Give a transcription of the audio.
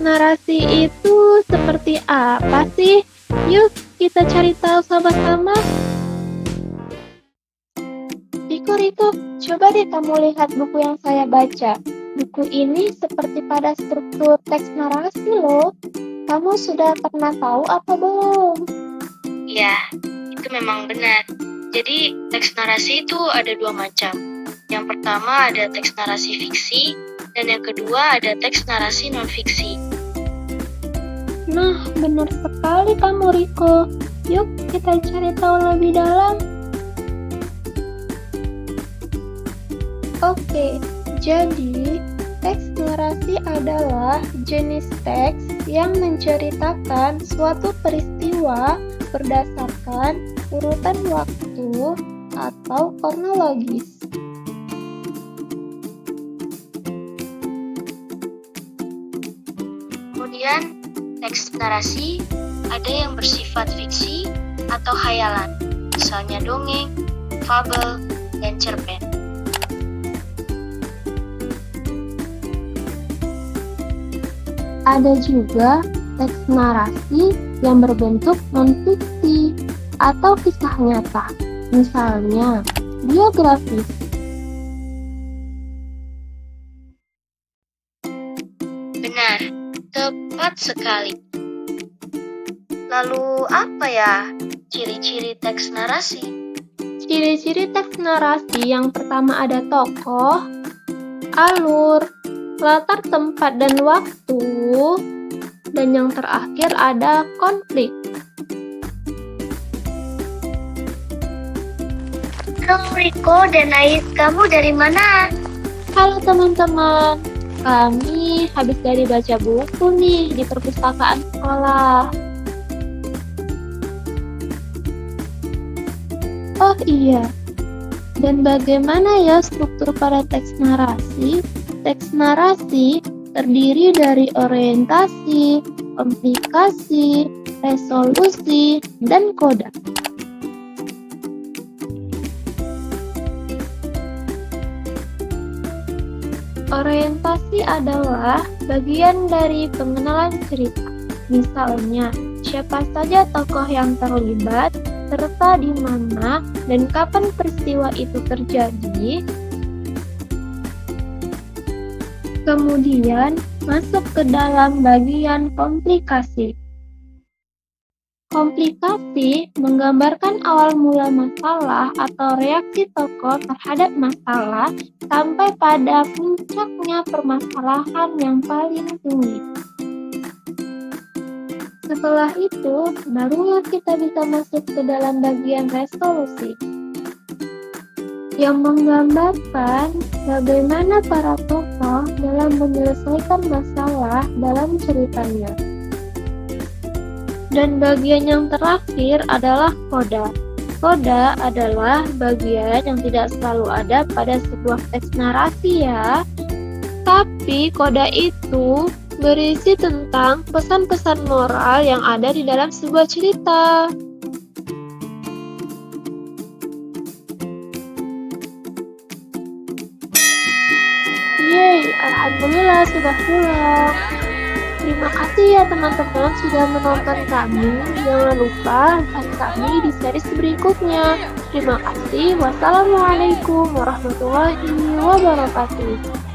narasi itu seperti apa sih? Yuk kita cari tahu sama-sama. Riko, coba deh kamu lihat buku yang saya baca. Buku ini seperti pada struktur teks narasi loh. Kamu sudah pernah tahu apa belum? Ya, itu memang benar. Jadi, teks narasi itu ada dua macam. Yang pertama ada teks narasi fiksi, dan yang kedua ada teks narasi non-fiksi. Nah, benar sekali kamu, Riko. Yuk kita cari tahu lebih dalam. Oke, jadi teks narasi adalah jenis teks yang menceritakan suatu peristiwa berdasarkan urutan waktu atau kronologis. Kemudian, teks narasi ada yang bersifat fiksi atau khayalan, misalnya dongeng, fabel, dan cerpen. Ada juga teks narasi yang berbentuk non-fiksi atau kisah nyata, misalnya biografis. Benar, tepat sekali. Lalu apa ya ciri-ciri teks narasi? Ciri-ciri teks narasi yang pertama ada tokoh, alur, latar tempat dan waktu, dan yang terakhir ada konflik. Halo Riko dan Ais, kamu dari mana? Halo teman-teman, kami habis dari baca buku nih di perpustakaan sekolah. Oh iya, dan bagaimana ya struktur pada teks narasi? Teks narasi terdiri dari orientasi, komplikasi, resolusi, dan koda. Orientasi adalah bagian dari pengenalan cerita. Misalnya, siapa saja tokoh yang terlibat, serta di mana dan kapan peristiwa itu terjadi. Kemudian masuk ke dalam bagian komplikasi. Komplikasi menggambarkan awal mula masalah atau reaksi tokoh terhadap masalah sampai pada puncaknya permasalahan yang paling rumit. Setelah itu, barulah kita bisa masuk ke dalam bagian resolusi, yang menggambarkan bagaimana para tokoh dalam menyelesaikan masalah dalam ceritanya. Dan bagian yang terakhir adalah koda. Koda adalah bagian yang tidak selalu ada pada sebuah teks narasi ya. Tapi koda itu berisi tentang pesan-pesan moral yang ada di dalam sebuah cerita. Yeay, alhamdulillah sudah pulang. Terima kasih ya teman-teman sudah menonton kami. Jangan lupa lihat kami di series berikutnya. Terima kasih. Wassalamualaikum warahmatullahi wabarakatuh.